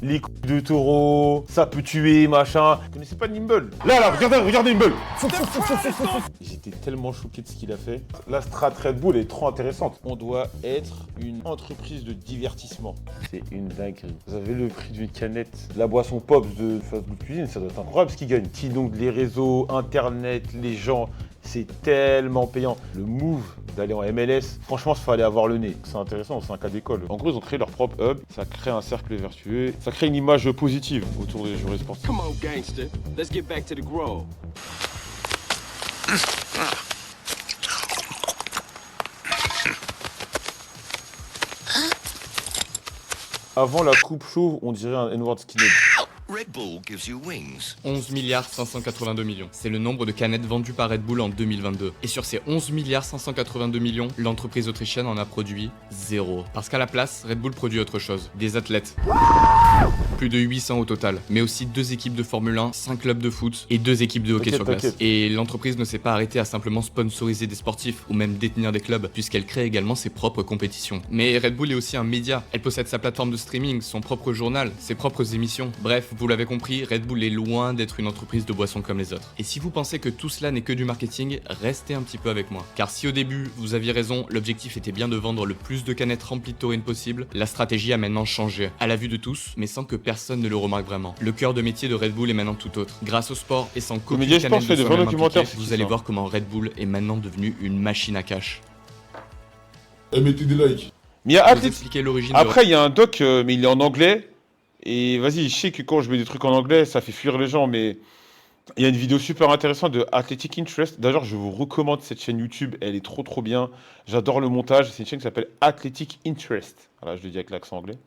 les coups de taureau, ça peut tuer, machin. Vous connaissez pas Nimble? Là, regardez Nimble. J'étais tellement choqué de ce qu'il a fait. La strat Red Bull est trop intéressante. On doit être une entreprise de divertissement. C'est une dinguerie. Vous avez le prix d'une canette, la boisson Pops de Fast Food Cuisine, ça doit être incroyable ce qu'ils gagnent. Qui donc les réseaux, internet, les gens, c'est tellement payant. Le move d'aller en MLS, franchement, il fallait avoir le nez. C'est intéressant, c'est un cas d'école. En gros, ils ont créé leur propre hub, ça crée un cercle vertueux, ça crée une image positive autour des joueurs sportifs. Come on, gangster. Let's get back to the grove. Avant la coupe chauve, on dirait un N-word skinhead. Red Bull gives you wings. 11 milliards 582 millions. C'est le nombre de canettes vendues par Red Bull en 2022. Et sur ces 11 milliards 582 millions, l'entreprise autrichienne en a produit 0. Parce qu'à la place, Red Bull produit autre chose. Des athlètes. Plus de 800 au total. Mais aussi 2 équipes de Formule 1, 5 clubs de foot et 2 équipes de hockey sur glace. Et l'entreprise ne s'est pas arrêtée à simplement sponsoriser des sportifs ou même détenir des clubs, puisqu'elle crée également ses propres compétitions. Mais Red Bull est aussi un média. Elle possède sa plateforme de streaming, son propre journal, ses propres émissions. Bref, vous l'avez compris, Red Bull est loin d'être une entreprise de boissons comme les autres. Et si vous pensez que tout cela n'est que du marketing, restez un petit peu avec moi. Car si au début, vous aviez raison, l'objectif était bien de vendre le plus de canettes remplies de taurine possible, la stratégie a maintenant changé. À la vue de tous, mais sans que personne ne le remarque vraiment. Le cœur de métier de Red Bull est maintenant tout autre. Grâce au sport et sans qu'aucune canette de soi-même impliquée, vous allez voir comment Red Bull est maintenant devenu une machine à cash. Mettez des likes. Mais il y a Après, il y a un doc, mais il est en anglais. Et vas-y, je sais que quand je mets des trucs en anglais, ça fait fuir les gens, mais il y a une vidéo super intéressante de Athletic Interest. D'ailleurs, je vous recommande cette chaîne YouTube, elle est trop bien. J'adore le montage, c'est une chaîne qui s'appelle Athletic Interest. Voilà, je le dis avec l'accent anglais.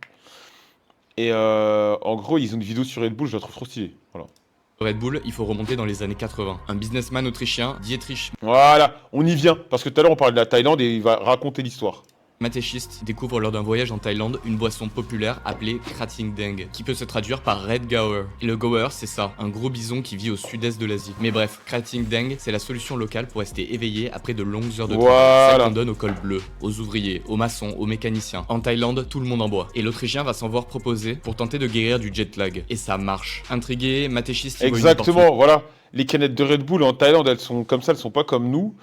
Et en gros, ils ont une vidéo sur Red Bull, je la trouve trop stylée. Voilà. Red Bull, il faut remonter dans les années 80. Un businessman autrichien, Dietrich Voilà, on y vient, parce que tout à l'heure on parlait de la Thaïlande et il va raconter l'histoire. Matechist découvre lors d'un voyage en Thaïlande une boisson populaire appelée Krating Deng, qui peut se traduire par Red Gower. Et le Gower, c'est ça, un gros bison qui vit au sud-est de l'Asie. Mais bref, Krating Deng, c'est la solution locale pour rester éveillé après de longues heures de travail. Celle qu'on donne au col bleu, aux ouvriers, aux maçons, aux mécaniciens. En Thaïlande, tout le monde en boit. Et l'Autrichien va s'en voir proposer pour tenter de guérir du jet lag. Et ça marche. Intrigué, Matechist y voit une opportunité. Exactement, voilà. Les canettes de Red Bull en Thaïlande, elles sont comme ça, elles sont pas comme nous.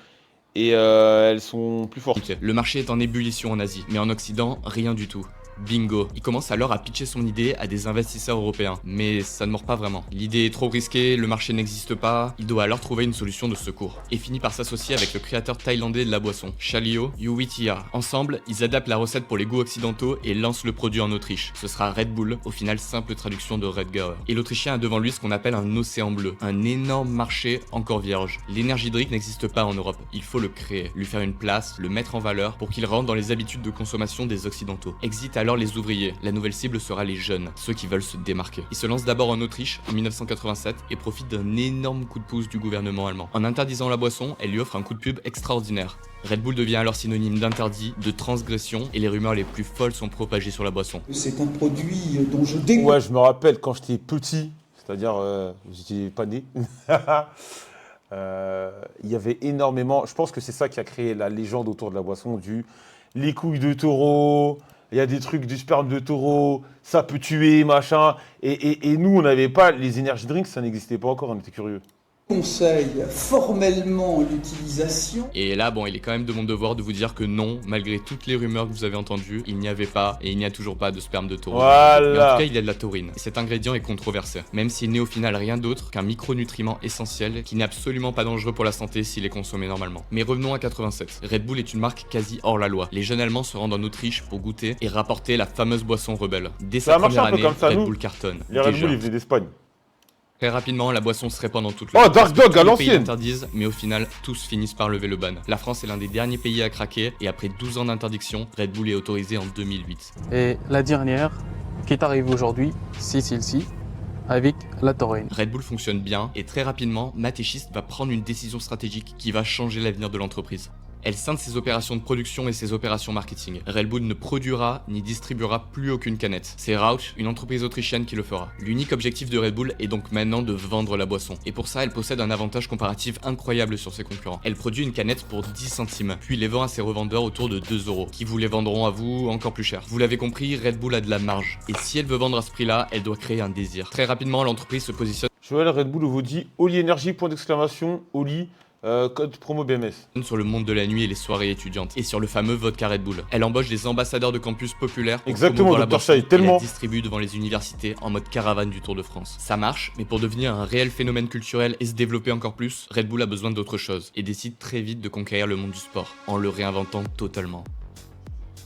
Et elles sont plus fortes. Le marché est en ébullition en Asie, mais en Occident, rien du tout. Bingo. Il commence alors à pitcher son idée à des investisseurs européens. Mais ça ne mord pas vraiment. L'idée est trop risquée, le marché n'existe pas. Il doit alors trouver une solution de secours. Et finit par s'associer avec le créateur thaïlandais de la boisson, Chalio Yuwitia. Ensemble, ils adaptent la recette pour les goûts occidentaux et lancent le produit en Autriche. Ce sera Red Bull, au final simple traduction de Red Gower. Et l'Autrichien a devant lui ce qu'on appelle un océan bleu. Un énorme marché encore vierge. L'énergie drink n'existe pas en Europe. Il faut le créer, lui faire une place, le mettre en valeur pour qu'il rentre dans les habitudes de consommation des occidentaux. Exit alors les ouvriers. La nouvelle cible sera les jeunes, ceux qui veulent se démarquer. Ils se lancent d'abord en Autriche en 1987 et profitent d'un énorme coup de pouce du gouvernement allemand. En interdisant la boisson, elle lui offre un coup de pub extraordinaire. Red Bull devient alors synonyme d'interdit, de transgression et les rumeurs les plus folles sont propagées sur la boisson. C'est un produit dont je dégoûte. Ouais, je me rappelle quand j'étais petit, c'est-à-dire j'étais pas né. Il y avait énormément, je pense que c'est ça qui a créé la légende autour de la boisson les couilles de taureau, il y a des trucs du sperme de taureau, ça peut tuer, machin. Et nous, on n'avait pas, les energy drinks, ça n'existait pas encore, on était curieux. Conseille formellement l'utilisation. Et là, bon, il est quand même de mon devoir de vous dire que non, malgré toutes les rumeurs que vous avez entendues, il n'y avait pas et il n'y a toujours pas de sperme de taureau. Voilà. Mais en tout cas, il y a de la taurine. Et cet ingrédient est controversé, même s'il n'est au final rien d'autre qu'un micronutriment essentiel qui n'est absolument pas dangereux pour la santé s'il est consommé normalement. Mais revenons à 87. Red Bull est une marque quasi hors la loi. Les jeunes Allemands se rendent en Autriche pour goûter et rapporter la fameuse boisson rebelle. Dès sa première année, Red Bull cartonne. Les Red Bull, ils venaient d'Espagne. Très rapidement, la boisson se répand dans toute le Oh, Dark Dog à l'ancienne. Les pays l'interdisent, mais au final, tous finissent par lever le ban. La France est l'un des derniers pays à craquer, et après 12 ans d'interdiction, Red Bull est autorisé en 2008. Et la dernière, qui est arrivée aujourd'hui, c'est celle-ci, avec la taurine. Red Bull fonctionne bien, et très rapidement, Matechist va prendre une décision stratégique qui va changer l'avenir de l'entreprise. Elle scinde ses opérations de production et ses opérations marketing. Red Bull ne produira ni distribuera plus aucune canette. C'est Rauch, une entreprise autrichienne, qui le fera. L'unique objectif de Red Bull est donc maintenant de vendre la boisson. Et pour ça, elle possède un avantage comparatif incroyable sur ses concurrents. Elle produit une canette pour 10 centimes, puis les vend à ses revendeurs autour de 2 €, qui vous les vendront à vous encore plus cher. Vous l'avez compris, Red Bull a de la marge. Et si elle veut vendre à ce prix-là, elle doit créer un désir. Très rapidement, l'entreprise se positionne Joël Red Bull vous dit Oli Énergie, point d'exclamation, Oli, code promo BMS. sur le monde de la nuit et les soirées étudiantes, et sur le fameux vodka Red Bull. Elle embauche des ambassadeurs de campus populaires pour Exactement, promouvoir la Dr. boisson Shai, tellement. et la distribue devant les universités en mode caravane du Tour de France. Ça marche, mais pour devenir un réel phénomène culturel et se développer encore plus, Red Bull a besoin d'autre chose, et décide très vite de conquérir le monde du sport, en le réinventant totalement.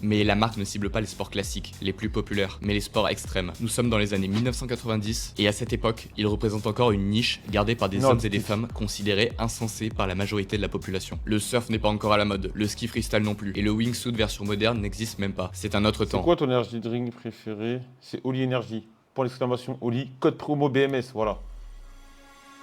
Mais la marque ne cible pas les sports classiques, les plus populaires, mais les sports extrêmes. Nous sommes dans les années 1990, et à cette époque, ils représentent encore une niche gardée par des hommes et des femmes considérés insensés par la majorité de la population. Le surf n'est pas encore à la mode, le ski freestyle non plus, et le wingsuit version moderne n'existe même pas. C'est un autre C'est temps. quoi ton energy drink préféré? C'est Oli Énergie, point d'exclamation, Oli, code promo BMS, voilà.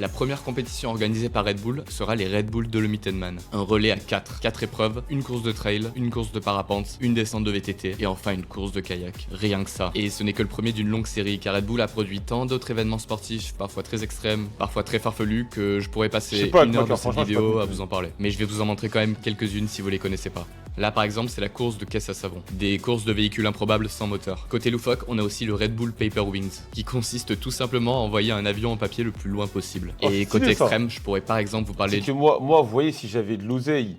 La première compétition organisée par Red Bull sera les Red Bull Dolomited Man. Un relais à 4 épreuves, une course de trail, une course de parapente, une descente de VTT et enfin une course de kayak. Rien que ça. Et ce n'est que le premier d'une longue série car Red Bull a produit tant d'autres événements sportifs, parfois très extrêmes, parfois très farfelus, que je pourrais Je passer sais pas, une heure quoi, de cette franchement, vidéo j'ai pas à vous en parler. Mais je vais vous en montrer quand même quelques-unes si vous les connaissez pas. Là par exemple c'est la course de caisse à savon, des courses de véhicules improbables sans moteur. Côté loufoque, on a aussi le Red Bull Paper Wings, qui consiste tout simplement à envoyer un avion en papier le plus loin possible. Oh, Et stylé, côté ça. extrême, je pourrais par exemple vous parler C'est que moi, vous voyez, si j'avais de l'oseille,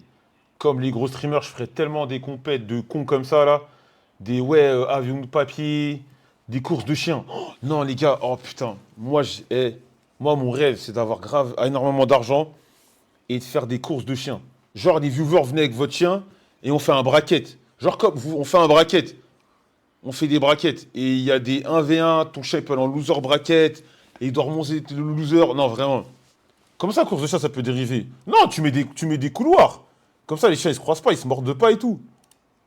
comme les gros streamers, je ferais tellement des compètes de cons comme ça, là. Des, avions de papier, des courses de chiens. Oh, non, les gars, oh putain. Moi, mon rêve, c'est d'avoir grave énormément d'argent et de faire des courses de chiens. Genre, les viewers venaient avec votre chien et on fait un bracket. Genre, comme vous, on fait un bracket. On fait des brackets. Et il y a des 1v1, ton chien peut aller en loser bracket, et il doit remonter le loser. Non, vraiment. Comme ça, course de chien, ça peut dériver. Non, tu mets des couloirs. Comme ça, les chiens, ils se croisent pas, ils se mordent pas et tout.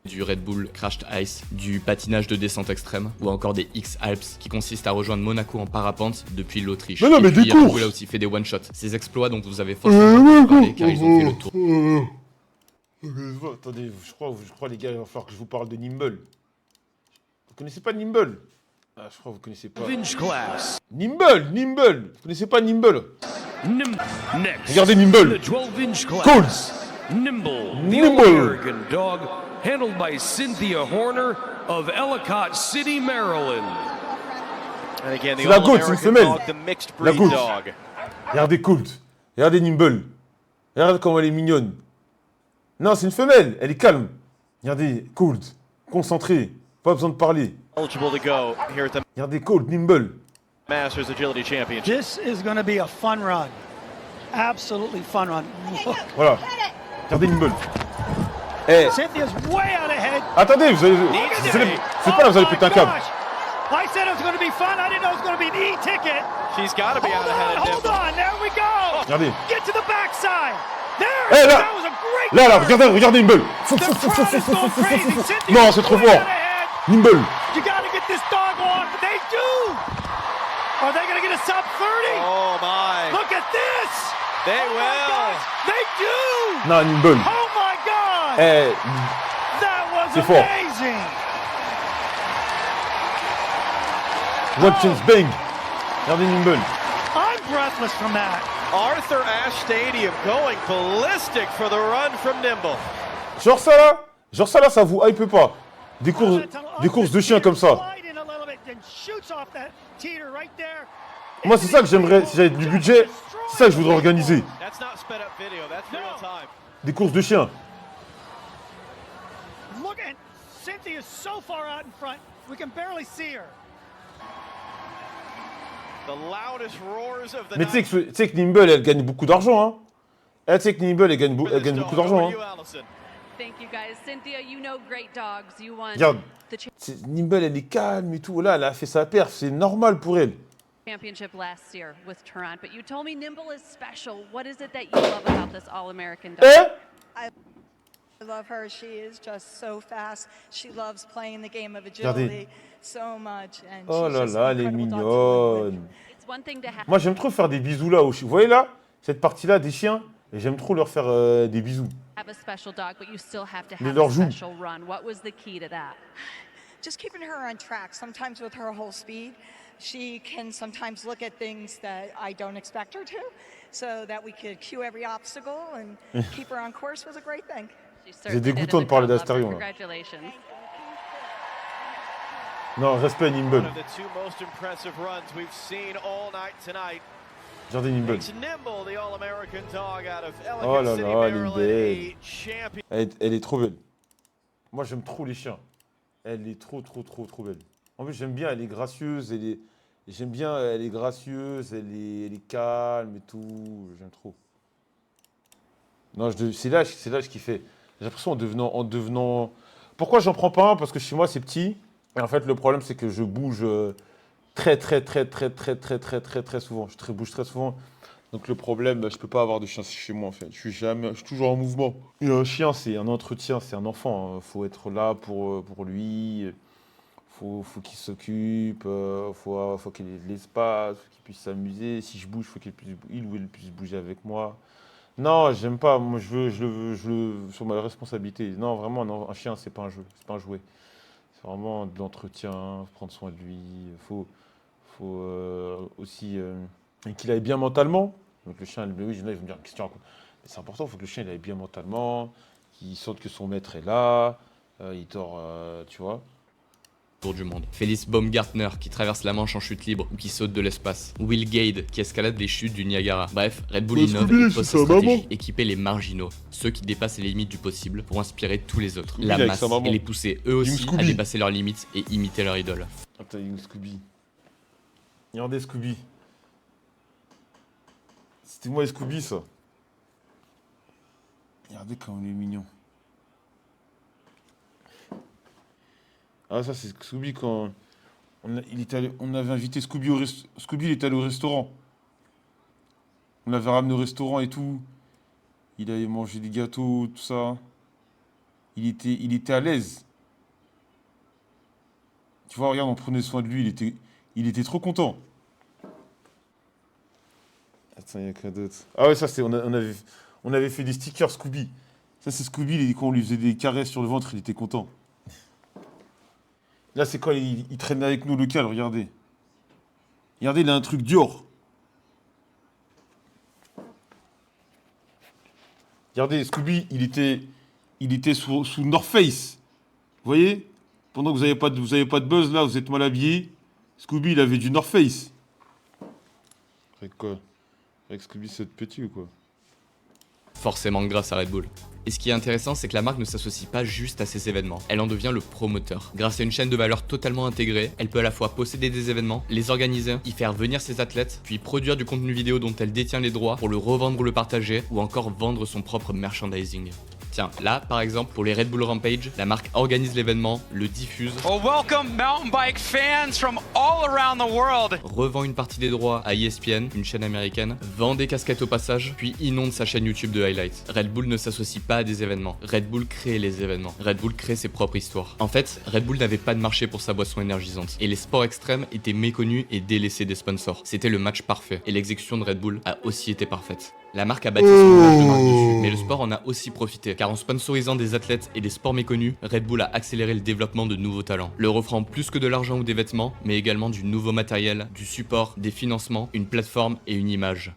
du Red Bull Crashed Ice, du patinage de descente extrême, ou encore des X-Alps, qui consistent à rejoindre Monaco en parapente depuis l'Autriche. Mais non, mais et puis, des Red courses. Bull a aussi fait des one-shots, ces exploits dont vous avez forcément entendu parler, car ils ont fait le tour. Attendez, je crois, les gars, il va falloir que je vous parle de Nimble. Vous connaissez pas Nimble? Ah, je crois que vous connaissez pas. Class. Nimble! Vous connaissez pas Nimble? Next. Regardez Nimble. The 12-inch class. Colts! Nimble. The Nimble. American dog, handled by Cynthia Horner of Ellicott City, Maryland. And again, the C'est la goat, c'est une all-American femelle. dog, the mixed La breed goat. dog. Regardez Colt. Regardez Nimble. Regardez comment elle est mignonne. Non, c'est une femelle. Elle est calme. Regardez Colt. Concentré. Pas besoin de parler. Eligible to go here at the Regardez Colt, Nimble. Masters Agility Championship. This is going to be a fun run. Absolutely fun run. Look, Voilà. Regardez Nimble. Eh, Cynthia's way out ahead. attendez, vous allez. C'est pas là, vous allez péter un câble. I said it was going to be fun. I didn't know it was going to be an e-ticket. She's got to be out ahead of Hold Nimble. on, there we go. Regardez. Get to the backside. There. Eh, là. That was a great Là, turn. regardez Nimble. The crowd is going crazy. Cynthia Non, c'est trop way fort. out ahead. Nimble. You got to get this dog on. They do. Are they going to get a sub 30? Oh my. Look at this. They Oh my will. gosh, they do. Non, Nimble. Oh my God. Eh, That was c'est fort. amazing. One chance bang. Regardez Nimble. I'm breathless from that. Arthur Ashe Stadium going ballistic for the run from Nimble. Genre ça là, ça vous hype pas. Des courses de chiens comme ça. Moi, c'est ça que j'aimerais, si j'avais du budget, c'est ça que je voudrais organiser. That's not sped up video, that's real time. Des courses de chiens. Look at Cynthia's so far out in front, we can barely see her. The loudest roars of the Mais night. tu sais que Nimble, elle gagne beaucoup d'argent, hein. Tu sais que Nimble, elle gagne beaucoup d'argent, hein. Thank you guys. Cynthia, you know great dogs. You won Regarde. the Nimble, elle est calme et tout. Là, elle a fait sa perf, c'est normal pour elle. championship last year with Tarrant, but you told me Nimble is special. What is it that you love about this All-American dog? Eh? I love her. She is just so fast. She loves playing the game of Regardez. agility so much. And Oh she's là just là, an elle est incredible dog to live with. mignonne. It's one thing to have Moi, j'aime trop faire des bisous là. Vous voyez là, cette partie-là des chiens, et j'aime trop leur faire des bisous. Have a special dog, but you still have to Mais have leur a joue. special run. What was the key to that? Just keeping her on track. Sometimes with her whole speed, she can sometimes look at things that I don't expect her to. So that we could cue every obstacle and keep her on course was a great thing. C'est dégoûtant de parler d'Astarion, là. Congratulations. Non, respect Nimble. One of the two most impressive runs we've seen all night tonight. Jardine Nimble. Makes Nimble the All-American dog out of Oh Ellicott là City, là, Maryland, Nimble. a champion. Elle est trop belle. Moi, j'aime trop les chiens. Elle est trop belle. En plus, j'aime bien, elle est gracieuse, j'aime bien, elle est gracieuse, elle est calme et tout. J'aime trop. Non, c'est l'âge qui fait. J'ai l'impression en devenant... Pourquoi j'en prends pas un? Parce que chez moi, c'est petit. Et en fait, le problème, c'est que je bouge très souvent. Je bouge très souvent. Donc le problème, je peux pas avoir de chien chez moi en fait. Je suis toujours en mouvement. Et un chien, c'est un entretien, c'est un enfant. Faut être là pour lui. Faut qu'il s'occupe. Faut qu'il ait de l'espace, faut qu'il puisse s'amuser. Si je bouge, faut il ou elle puisse bouger avec moi. Non, j'aime pas. Moi, je veux sur ma responsabilité. Non, vraiment, non, un chien, c'est pas un jeu, c'est pas un jouet. C'est vraiment de l'entretien, prendre soin de lui. Faut aussi qu'il aille bien mentalement. Donc le chien, oui, ils vont me dire, qu'est-ce que tu racontes? Mais c'est important, il faut que le chien il aille bien mentalement, qu'il sente que son maître est là, il dort, tu vois. Tour du monde. Félix Baumgartner qui traverse la Manche en chute libre ou qui saute de l'espace. Will Gade qui escalade les chutes du Niagara. Bref, Red Bull innove et pose sa stratégie, équiper les marginaux, ceux qui dépassent les limites du possible pour inspirer tous les autres. La masse et les pousser eux aussi à dépasser leurs limites et imiter leur idole. Attends, il y a une Scooby. Regardez Scooby. C'était moi et Scooby ça. Regardez comme il est mignon. Ah ça c'est Scooby quand on avait invité Scooby au restaurant. Scooby il est allé au restaurant. On l'avait ramené au restaurant et tout. Il avait mangé des gâteaux, tout ça. Il était à l'aise. Tu vois, regarde, on prenait soin de lui, il était trop content. Attends, il y a quoi d'autre? Ah ouais, ça c'est on avait fait des stickers Scooby. Ça c'est Scooby, quand on lui faisait des caresses sur le ventre, il était content. Là, c'est quand il traîne avec nous local, regardez. Regardez, il a un truc Dior. Regardez, Scooby, il était sous North Face. Vous voyez? Pendant que vous avez pas de buzz, là, vous êtes mal habillé. Scooby, il avait du North Face. Avec quoi? Avec Scooby, c'est petit ou quoi? Forcément grâce à Red Bull. Et ce qui est intéressant, c'est que la marque ne s'associe pas juste à ces événements, elle en devient le promoteur. Grâce à une chaîne de valeur totalement intégrée, elle peut à la fois posséder des événements, les organiser, y faire venir ses athlètes, puis produire du contenu vidéo dont elle détient les droits pour le revendre ou le partager, ou encore vendre son propre merchandising. Tiens, là, par exemple, pour les Red Bull Rampage, la marque organise l'événement, le diffuse, welcome mountain bike fans from all around the world. Revend une partie des droits à ESPN, une chaîne américaine, vend des casquettes au passage, puis inonde sa chaîne YouTube de highlights. Red Bull ne s'associe pas à des événements, Red Bull crée les événements. Red Bull crée ses propres histoires. En fait, Red Bull n'avait pas de marché pour sa boisson énergisante, et les sports extrêmes étaient méconnus et délaissés des sponsors. C'était le match parfait, et l'exécution de Red Bull a aussi été parfaite. La marque a bâti son image de marque dessus, mais le sport en a aussi profité, car en sponsorisant des athlètes et des sports méconnus, Red Bull a accéléré le développement de nouveaux talents, leur offrant plus que de l'argent ou des vêtements, mais également du nouveau matériel, du support, des financements, une plateforme et une image.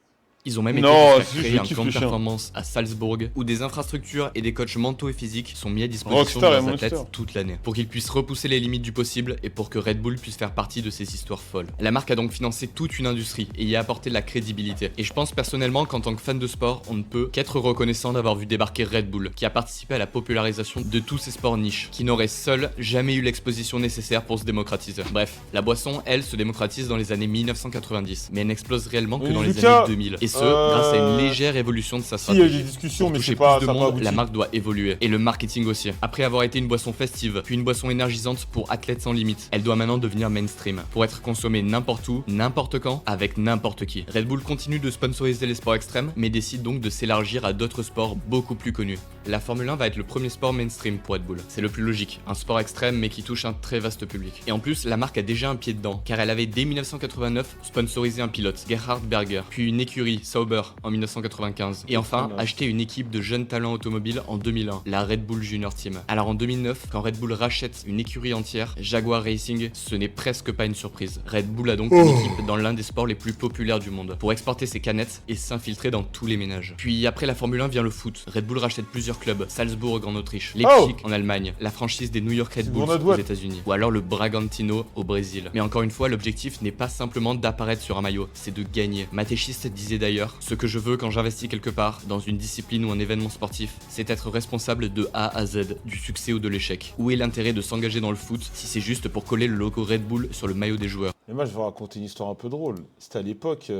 Ils ont même été jusqu'à créer un camp de performance à Salzbourg, où des infrastructures et des coachs mentaux et physiques sont mis à disposition de leurs athlètes toute l'année, pour qu'ils puissent repousser les limites du possible et pour que Red Bull puisse faire partie de ces histoires folles. La marque a donc financé toute une industrie et y a apporté de la crédibilité. Et je pense personnellement qu'en tant que fan de sport, on ne peut qu'être reconnaissant d'avoir vu débarquer Red Bull, qui a participé à la popularisation de tous ces sports niches, qui n'auraient seuls jamais eu l'exposition nécessaire pour se démocratiser. Bref, la boisson, elle, se démocratise dans les années 1990, mais elle n'explose réellement que dans les années 2000. Et grâce à une légère évolution de sa stratégie. Il y a des discussions, mais c'est pas ça monde, la marque doit évoluer. Et le marketing aussi. Après avoir été une boisson festive, puis une boisson énergisante pour athlètes sans limite, elle doit maintenant devenir mainstream, pour être consommée n'importe où, n'importe quand, avec n'importe qui. Red Bull continue de sponsoriser les sports extrêmes, mais décide donc de s'élargir à d'autres sports beaucoup plus connus. La Formule 1 va être le premier sport mainstream pour Red Bull. C'est le plus logique, un sport extrême mais qui touche un très vaste public. Et en plus, la marque a déjà un pied dedans, car elle avait dès 1989 sponsorisé un pilote, Gerhard Berger, puis une écurie, Sauber, en 1995, et enfin acheté une équipe de jeunes talents automobiles en 2001, la Red Bull Junior Team. Alors en 2009, quand Red Bull rachète une écurie entière, Jaguar Racing, ce n'est presque pas une surprise. Red Bull a donc une équipe dans l'un des sports les plus populaires du monde, pour exporter ses canettes et s'infiltrer dans tous les ménages. Puis après la Formule 1 vient le foot. Red Bull rachète plusieurs clubs, Salzbourg en Autriche, Leipzig en Allemagne, la franchise des New York Red Bulls aux États-Unis, ou alors le Bragantino au Brésil. Mais encore une fois, l'objectif n'est pas simplement d'apparaître sur un maillot, c'est de gagner. Matéchiste disait d'ailleurs, ce que je veux quand j'investis quelque part, dans une discipline ou un événement sportif, c'est être responsable de A à Z, du succès ou de l'échec. Où est l'intérêt de s'engager dans le foot si c'est juste pour coller le logo Red Bull sur le maillot des joueurs? Et moi, je vais raconter une histoire un peu drôle. C'était à l'époque,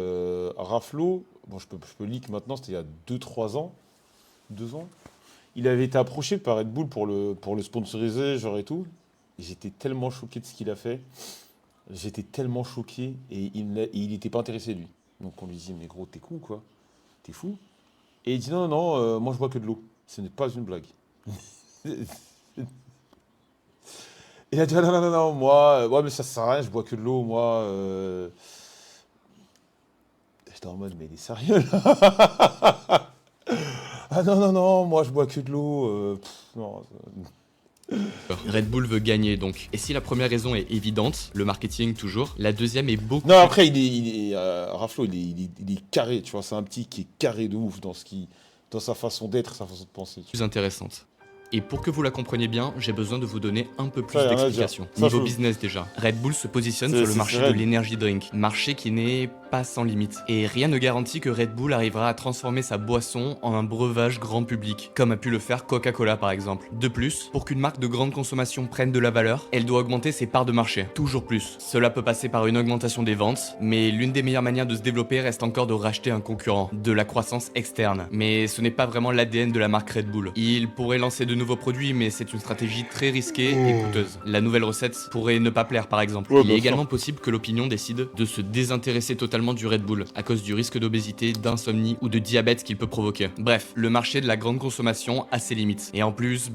Raflo, bon, je peux leak maintenant, c'était il y a 2-3 ans, 2 ans. Il avait été approché par Red Bull pour le sponsoriser, genre et tout. Et j'étais tellement choqué de ce qu'il a fait. J'étais tellement choqué et il n'était pas intéressé, lui. Donc on lui dit, mais gros, t'es con, quoi. T'es fou. Et il dit, non, moi je bois que de l'eau. Ce n'est pas une blague. Et il a dit, non, moi, ouais, mais ça sert à rien, je bois que de l'eau, moi. J'étais en mode, mais il est sérieux, là? Ah non, moi je bois que de l'eau. Non. Red Bull veut gagner donc. Et si la première raison est évidente, le marketing toujours, la deuxième est beaucoup... Non, après, Raflo, il est carré, tu vois, c'est un petit qui est carré de ouf dans sa façon d'être, sa façon de penser. Plus intéressante. Et pour que vous la compreniez bien, j'ai besoin de vous donner un peu plus d'explications. Niveau business déjà, Red Bull se positionne sur le marché de l'energy drink, marché qui n'est pas sans limite. Et rien ne garantit que Red Bull arrivera à transformer sa boisson en un breuvage grand public, comme a pu le faire Coca-Cola par exemple. De plus, pour qu'une marque de grande consommation prenne de la valeur, elle doit augmenter ses parts de marché, toujours plus. Cela peut passer par une augmentation des ventes, mais l'une des meilleures manières de se développer reste encore de racheter un concurrent, de la croissance externe. Mais ce n'est pas vraiment l'ADN de la marque Red Bull. Il pourrait lancer de nouveaux produits, mais c'est une stratégie très risquée et coûteuse. La nouvelle recette pourrait ne pas plaire par exemple. Il est également possible que l'opinion décide de se désintéresser totalement du Red Bull à cause du risque d'obésité, d'insomnie ou de diabète qu'il peut provoquer. Bref, le marché de la grande consommation a ses limites. Et en plus,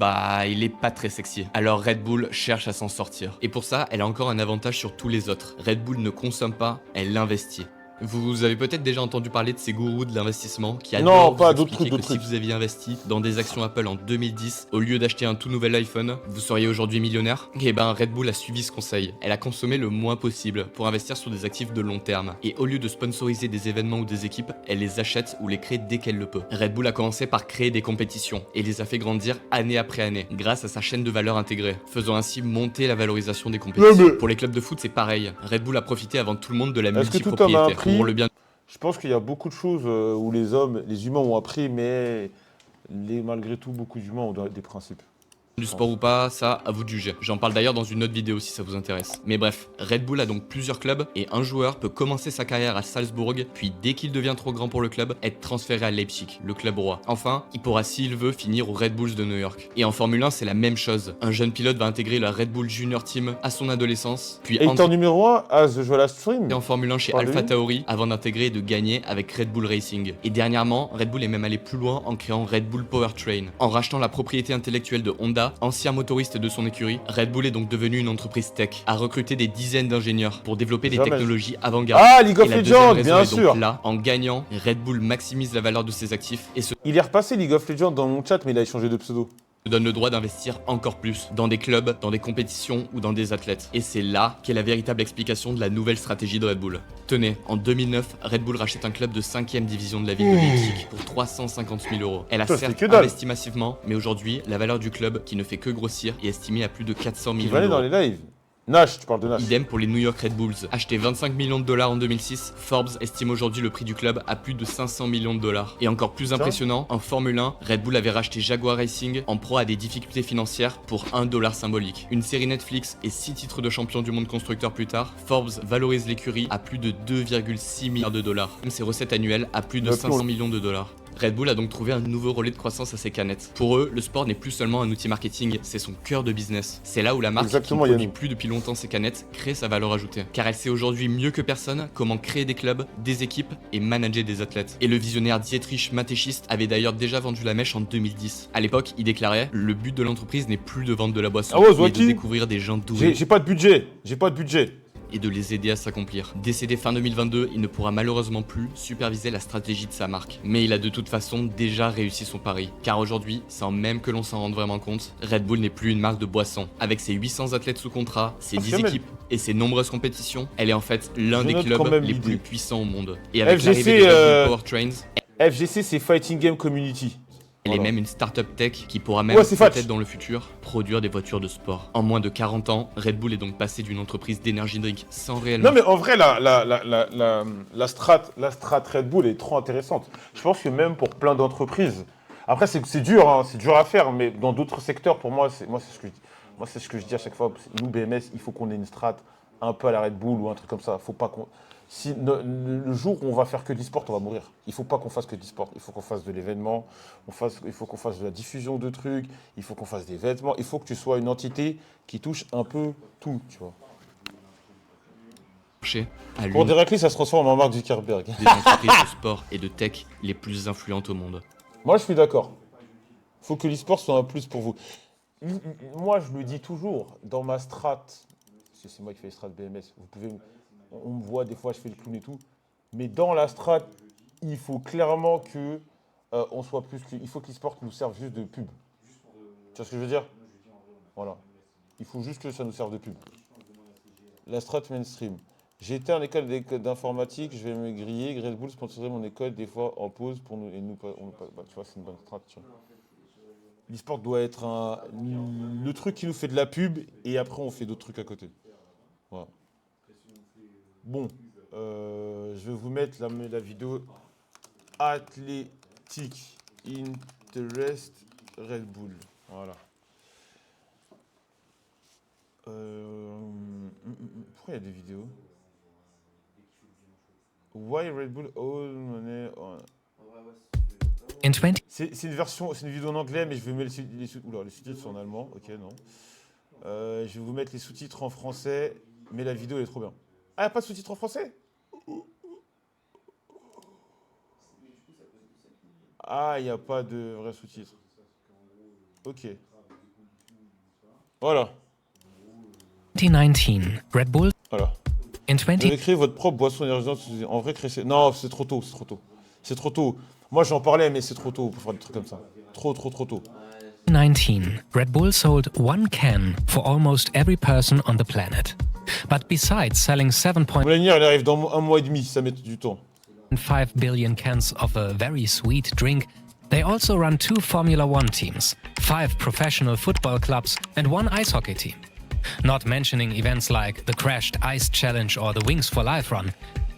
il est pas très sexy. Alors Red Bull cherche à s'en sortir. Et pour ça, elle a encore un avantage sur tous les autres. Red Bull ne consomme pas, elle investit. Vous avez peut-être déjà entendu parler de ces gourous de l'investissement qui adorent vous expliquer que si vous aviez investi dans des actions Apple en 2010, au lieu d'acheter un tout nouvel iPhone, vous seriez aujourd'hui millionnaire. Et Red Bull a suivi ce conseil. Elle a consommé le moins possible pour investir sur des actifs de long terme. Et au lieu de sponsoriser des événements ou des équipes, elle les achète ou les crée dès qu'elle le peut. Red Bull a commencé par créer des compétitions et les a fait grandir année après année grâce à sa chaîne de valeur intégrée, faisant ainsi monter la valorisation des compétitions. Pour les clubs de foot, c'est pareil. Red Bull a profité avant tout le monde de la multipropriété. Je pense qu'il y a beaucoup de choses où les humains ont appris, mais malgré tout, beaucoup d'humains ont des principes. Du sport ou pas, ça, à vous de juger. J'en parle d'ailleurs dans une autre vidéo si ça vous intéresse. Mais bref, Red Bull a donc plusieurs clubs et un joueur peut commencer sa carrière à Salzbourg, puis dès qu'il devient trop grand pour le club, être transféré à Leipzig, le club roi. Enfin, il pourra s'il veut finir au Red Bulls de New York. Et en Formule 1, c'est la même chose. Un jeune pilote va intégrer la Red Bull Junior Team à son adolescence, puis en numéro 1 à The Jola Stream. Et en Formule 1 chez Alpha Tauri avant d'intégrer et de gagner avec Red Bull Racing. Et dernièrement, Red Bull est même allé plus loin en créant Red Bull Powertrain, en rachetant la propriété intellectuelle de Honda, ancien motoriste de son écurie. Red Bull est donc devenu une entreprise tech, a recruté des dizaines d'ingénieurs pour développer des technologies avant-garde. Ah, League of Legends, bien sûr. Donc là, en gagnant, Red Bull maximise la valeur de ses actifs et Il est repassé League of Legends dans mon chat, mais il a changé de pseudo. Donne le droit d'investir encore plus dans des clubs, dans des compétitions ou dans des athlètes. Et c'est là qu'est la véritable explication de la nouvelle stratégie de Red Bull. Tenez, en 2009, Red Bull rachète un club de 5e division de la ville de Leipzig pour 350 000 €. Elle a certes investi massivement, mais aujourd'hui, la valeur du club, qui ne fait que grossir, est estimée à plus de 400 millions d'euros. Tu vas aller dans les lives. Nash, tu parles de Nash. Idem pour les New York Red Bulls. Acheté 25 millions de dollars en 2006, Forbes estime aujourd'hui le prix du club à plus de 500 millions de dollars. Et encore plus impressionnant, en Formule 1, Red Bull avait racheté Jaguar Racing en proie à des difficultés financières pour $1 symbolique. Une série Netflix et 6 titres de champion du monde constructeur plus tard, Forbes valorise l'écurie à plus de 2,6 milliards de dollars. Même ses recettes annuelles à plus de 500 millions de dollars. Red Bull a donc trouvé un nouveau relais de croissance à ses canettes. Pour eux, le sport n'est plus seulement un outil marketing, c'est son cœur de business. C'est là où la marque, Exactement, qui ne produit Yannou. plus depuis longtemps ses canettes, crée sa valeur ajoutée. Car elle sait aujourd'hui mieux que personne comment créer des clubs, des équipes et manager des athlètes. Et le visionnaire Dietrich Mateschitz avait d'ailleurs déjà vendu la mèche en 2010. À l'époque, il déclarait: le but de l'entreprise n'est plus de vendre de la boisson, mais de Zouaki, découvrir des gens doués j'ai pas de budget. et de les aider à s'accomplir. Décédé fin 2022, il ne pourra malheureusement plus superviser la stratégie de sa marque. Mais il a de toute façon déjà réussi son pari. Car aujourd'hui, sans même que l'on s'en rende vraiment compte, Red Bull n'est plus une marque de boisson. Avec ses 800 athlètes sous contrat, ses 10 Kamel. équipes et ses nombreuses compétitions, elle est en fait l'un Je des note quand clubs même les l'idée. plus puissants au monde. Et avec FGC, l'arrivée de Red Bull Powertrains, FGC, c'est Fighting Game Community. elle est Voilà. même une startup tech qui pourra même, Ouais, c'est peut-être Fatch. dans le futur, produire des voitures de sport. En moins de 40 ans, Red Bull est donc passé d'une entreprise d'énergie drink sans réellement... Non mais en vrai, la strat Red Bull est trop intéressante. Je pense que même pour plein d'entreprises, après c'est dur, hein, c'est dur à faire, mais dans d'autres secteurs, pour moi, c'est ce que je dis à chaque fois. Nous BMS, il faut qu'on ait une strat un peu à la Red Bull ou un truc comme ça. Faut pas qu'on... le jour où on va faire que d'e-sport, on va mourir. Il faut pas qu'on fasse que d'e-sport. Il faut qu'on fasse de l'événement, il faut qu'on fasse de la diffusion de trucs, il faut qu'on fasse des vêtements. Il faut que tu sois une entité qui touche un peu tout, tu vois. à Pour l'une Derek, ça se transforme en Mark Zuckerberg. des entreprises de sport et de tech les plus influentes au monde. Moi, je suis d'accord. Il faut que l'e-sport soit un plus pour vous. Moi, je le dis toujours, dans ma strat, parce que c'est moi qui fais les strats BMS, on me voit des fois, je fais le clown et tout, mais dans la strat, il faut clairement que on soit plus que... Il faut que l'e-sport nous serve juste de pub. Tu vois ce que je veux dire? Voilà. Il faut juste que ça nous serve de pub. La strat mainstream. J'étais en école d'informatique, je vais me griller. Red Bull sponsorise mon école des fois en pause pour nous. Et nous, tu vois, c'est une bonne strat. L'e-sport doit être le truc qui nous fait de la pub et après on fait d'autres trucs à côté. Voilà. Bon, je vais vous mettre la vidéo Athletic Interest Red Bull. Voilà. Pourquoi il y a des vidéos? Why Red Bull all money on... C'est une version, c'est une vidéo en anglais, mais je vais mettre les sous-titres sont en allemand. Ok, non. Je vais vous mettre les sous-titres en français, mais la vidéo elle est trop bien. Ah, il n'y a pas de sous-titres en français? Ah, il n'y a pas de vrais sous-titres. Ok. Voilà. 2019, Red Bull. Voilà. In Vous devez créer votre propre boisson énergisante. En vrai, créer... Non, c'est trop tôt, c'est trop tôt. C'est trop tôt. Moi, j'en parlais, mais c'est trop tôt pour faire des trucs comme ça. Trop tôt. 2019, Red Bull sold 1 can for almost every person on the planet. But besides selling 7.5 Moulinière, elle arrive dans un mois et demi, ça met du temps. billion cans of a very sweet drink, they also run 2 Formula One teams, 5 professional football clubs, and 1 ice hockey team. Not mentioning events like the Crashed Ice Challenge or the Wings for Life run.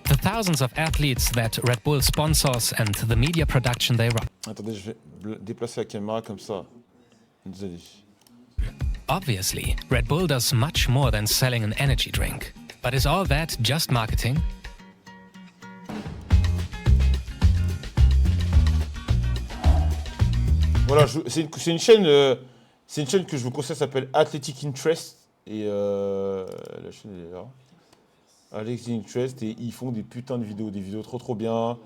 The thousands of athletes that Red Bull sponsors and the media production they run. Attendez, je vais déplacer la caméra comme ça. Désolé. Obviously, Red Bull does much more than selling an energy drink. But is all that just marketing? Voilà, c'est une chaîne que je vous conseille, ça s'appelle Athletic Interest. Et la chaîne elle est là. Athletic Interest, et ils font des putains de vidéos, des vidéos trop bien,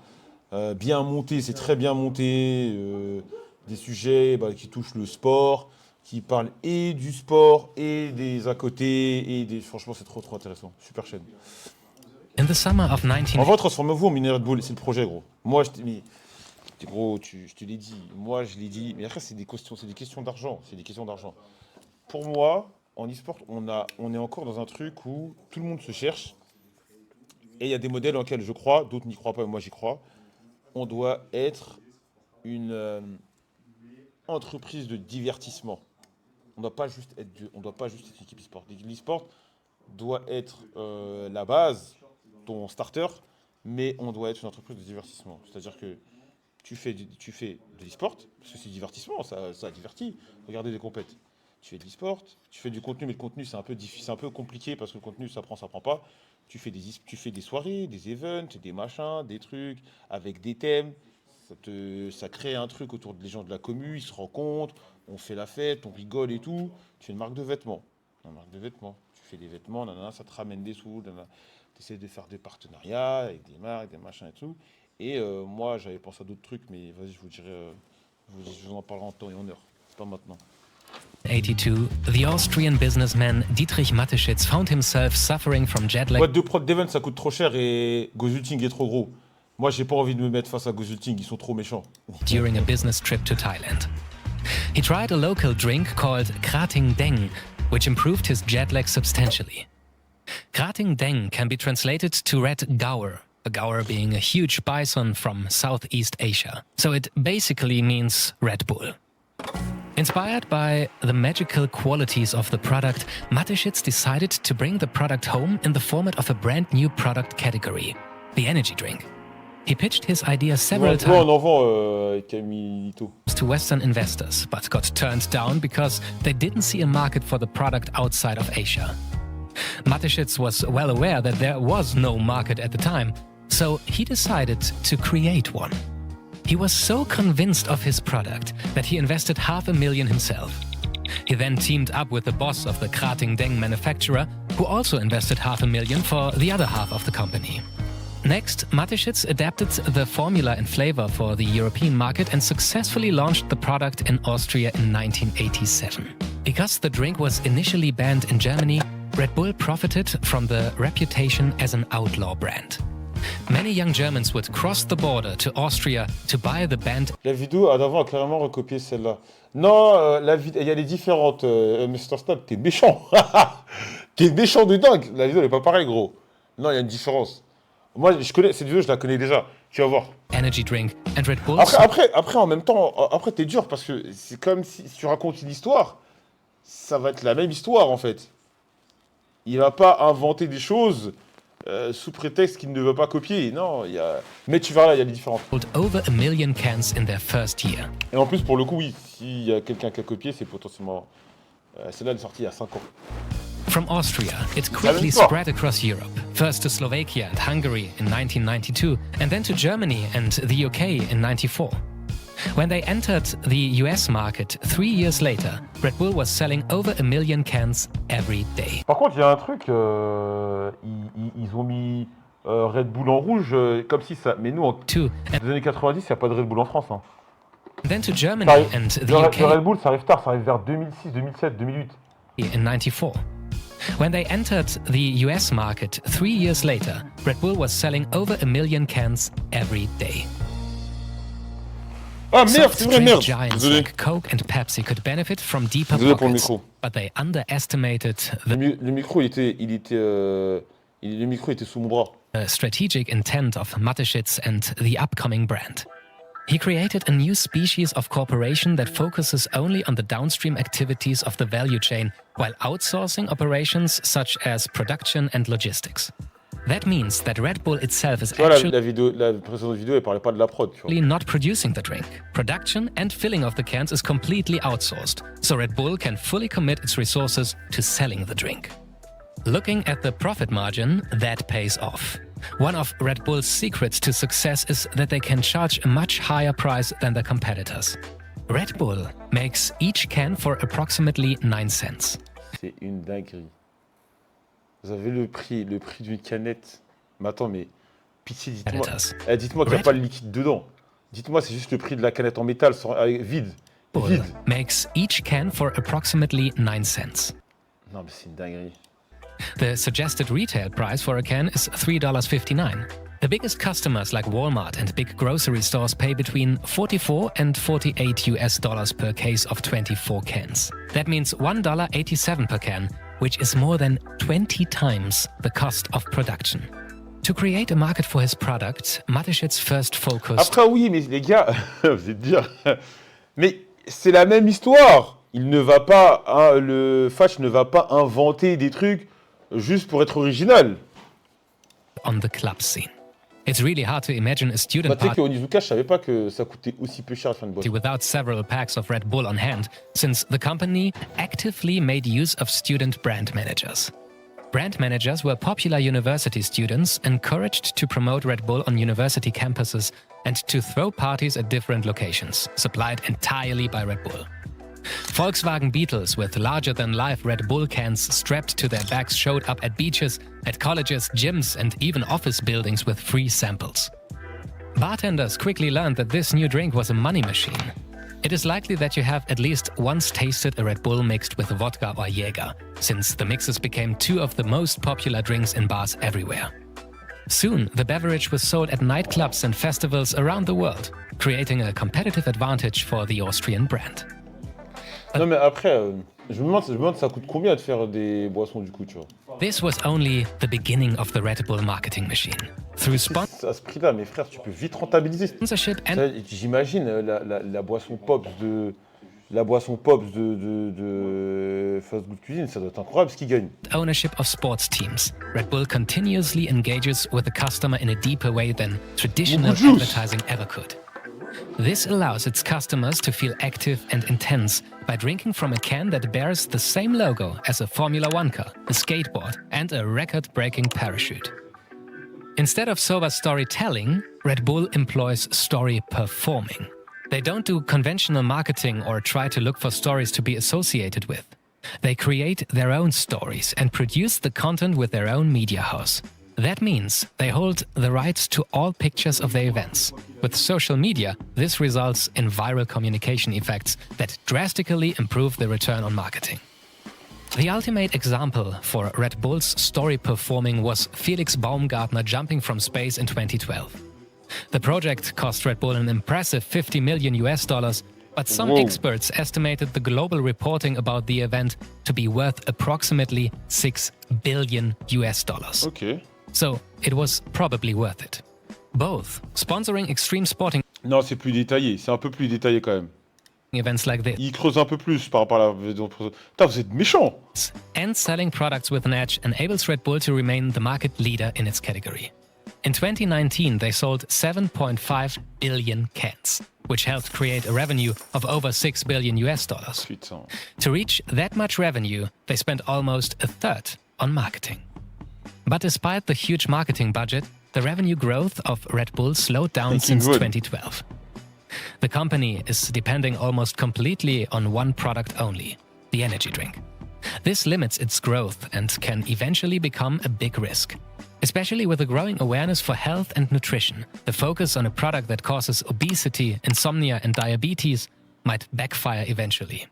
bien montées, c'est très bien monté, des sujets qui touchent le sport, qui parlent et du sport et des à côté, franchement c'est trop intéressant, super chaîne. In the summer of 19... En vrai, transformez-vous en mini Red Bull, c'est le projet gros. Moi je te l'ai dit, moi je l'ai dit, mais après c'est des questions d'argent, Pour moi, en e-sport, on est encore dans un truc où tout le monde se cherche. Et il y a des modèles en lesquels je crois, d'autres n'y croient pas, moi j'y crois. On doit être une entreprise de divertissement. On ne doit pas juste être une équipe e-sport. L'e-sport doit être la base, ton starter, mais on doit être une entreprise de divertissement. C'est-à-dire que tu fais de l'e-sport, parce que c'est divertissement, ça divertit. Regardez des compètes. Tu fais de l'e-sport, tu fais du contenu, mais le contenu c'est un peu compliqué parce que le contenu ça prend pas. Tu fais des soirées, des events, des machins, des trucs avec des thèmes. Ça crée un truc autour des gens de la commu, ils se rencontrent, on fait la fête, on rigole et tout. Tu fais une marque de vêtements. Tu fais des vêtements, nanana, ça te ramène des sous, tu essaies de faire des partenariats avec des marques, des machins et tout. Et moi, j'avais pensé à d'autres trucs, mais vas-y, je vous dirai, je vous en parlerai en temps et en heure. C'est pas maintenant. 82, the Austrian businessman Dietrich Mateschitz found himself suffering from jet lag. Boîte de prod d'Event, ça coûte trop cher et Gozulting est trop gros. Moi, j'ai pas envie de me mettre face à Gozulting, ils sont trop méchants. During a business trip to Thailand. He tried a local drink called Krating Deng, which improved his jet lag substantially. Krating Deng can be translated to red gaur, a gaur being a huge bison from Southeast Asia. So it basically means Red Bull. Inspired by the magical qualities of the product, Mateschitz decided to bring the product home in the format of a brand new product category, the energy drink. He pitched his idea several times to Western investors, but got turned down because they didn't see a market for the product outside of Asia. Mateschitz was well aware that there was no market at the time, so he decided to create one. He was so convinced of his product that he invested $500,000 himself. He then teamed up with the boss of the Krating Deng manufacturer, who also invested $500,000 for the other half of the company. Next, Mateschitz adapted the formula and flavor for the European market and successfully launched the product in Austria in 1987. Because the drink was initially banned in Germany, Red Bull profited from the reputation as an outlaw brand. Many young Germans would cross the border to Austria to buy the banned. La vidéo d'avant a clairement recopié celle-là. Non, il y a les différentes. Mr. Snap, t'es méchant. T'es méchant de dingue. La vidéo n'est pas pareille, gros. Non, il y a une différence. Moi, je connais cette vidéo, je la connais déjà. Tu vas voir. Energy drink and Red Bull. Après, en même temps, après, t'es dur parce que c'est comme si tu racontes une histoire, ça va être la même histoire en fait. Il va pas inventer des choses sous prétexte qu'il ne veut pas copier. Non, il y a. Mais tu verras là, il y a les différences. Over 1 million cans in their first year. Et en plus, pour le coup, oui, s'il y a quelqu'un qui a copié, c'est potentiellement. Celle-là, elle est sortie il y a 5 ans. From Austria, it quickly spread across Europe, first to Slovakia and Hungary in 1992, and then to Germany and the UK in 94. When they entered the US market 3 years later, Red Bull was selling over 1 million cans every day. Par contre, il y a un truc, ils ont mis Red Bull en rouge, comme si ça... Mais nous, en les années 90, il n'y a pas de Red Bull en France. Hein. Then to Germany and the UK. Le Red Bull, ça arrive tard, ça arrive vers 2006, 2007, 2008. In 94. When they entered the US market 3 years later, Red Bull was selling over 1 million cans every day. Ah merde, c'est vrai, merde. Giants like Coke and Pepsi could benefit from deeper pockets, but they underestimated the le micro était sous mon bras. Strategic intent of Mateschitz and the upcoming brand. He created a new species of corporation that focuses only on the downstream activities of the value chain, while outsourcing operations such as production and logistics. That means that Red Bull itself is actually la précédente vidéo, elle parlait pas de la prod, tu vois. Not producing the drink. Production and filling of the cans is completely outsourced, so Red Bull can fully commit its resources to selling the drink. Looking at the profit margin, that pays off. One of Red Bull's secrets to success is that they can charge a much higher price than their competitors. Red Bull makes each can for approximately 9 cents. C'est une dinguerie. Vous avez le prix d'une canette. Mais attends, mais pitié, dites-moi. Dites-moi qu'il n'y a pas le liquide dedans. Dites-moi, c'est juste le prix de la canette en métal vide. Bull makes each can for approximately 9 cents. Non, mais c'est une dinguerie. The suggested retail price for a can is $3.59. The biggest customers like Walmart and big grocery stores pay between $44 and $48 per case of 24 cans. That means $1.87 per can, which is more than 20 times the cost of production. To create a market for his product, Mateschitz first focused... Après oui, mais les gars, vous êtes dire... Mais c'est la même histoire. Il ne va pas... Hein, le Fash ne va pas inventer des trucs juste pour être original. On the club scene. It's really hard to imagine a student party Onizuka, je savais pas que ça coûtait aussi peu cher à faire une boîte. Without several packs of Red Bull on hand, since the company actively made use of student brand managers. Brand managers were popular university students encouraged to promote Red Bull on university campuses and to throw parties at different locations, supplied entirely by Red Bull. Volkswagen Beetles with larger-than-life Red Bull cans strapped to their backs showed up at beaches, at colleges, gyms, and even office buildings with free samples. Bartenders quickly learned that this new drink was a money machine. It is likely that you have at least once tasted a Red Bull mixed with vodka or Jäger, since the mixes became two of the most popular drinks in bars everywhere. Soon, the beverage was sold at nightclubs and festivals around the world, creating a competitive advantage for the Austrian brand. Non mais après, je me demande ça coûte combien de faire des boissons du coup, tu vois. This was only the beginning of the Red Bull marketing machine. Through À ce prix-là, mes frères, tu peux vite rentabiliser. sponsorship and J'imagine la boisson Pops de Fast Good Cuisine, ça doit être incroyable ce qu'ils gagnent. ownership of sports teams, Red Bull continuously engages with the customer in a deeper way than traditional advertising ever could. This allows its customers to feel active and intense by drinking from a can that bears the same logo as a Formula One car, a skateboard, and a record-breaking parachute. Instead of sober storytelling, Red Bull employs story performing. They don't do conventional marketing or try to look for stories to be associated with. They create their own stories and produce the content with their own media house. That means they hold the rights to all pictures of their events. With social media, this results in viral communication effects that drastically improve the return on marketing. The ultimate example for Red Bull's story performing was Felix Baumgartner jumping from space in 2012. The project cost Red Bull an impressive $50 million, but some experts estimated the global reporting about the event to be worth approximately $6 billion. Ok. So it was probably worth it. Both sponsoring extreme sporting Non, c'est plus détaillé, c'est un peu plus détaillé quand même. events like this Il creuse un peu plus par rapport à la... Putain, vous êtes méchants. and selling products with an edge enables Red Bull to remain the market leader in its category. In 2019, they sold 7.5 billion cans, which helped create a revenue of over $6 billion. Putain. To reach that much revenue, they spent almost a third on marketing. But despite the huge marketing budget, the revenue growth of Red Bull slowed down since 2012. The company is depending almost completely on one product only, the energy drink. This limits its growth and can eventually become a big risk. Especially with a growing awareness for health and nutrition, the focus on a product that causes obesity, insomnia, and diabetes might backfire eventually.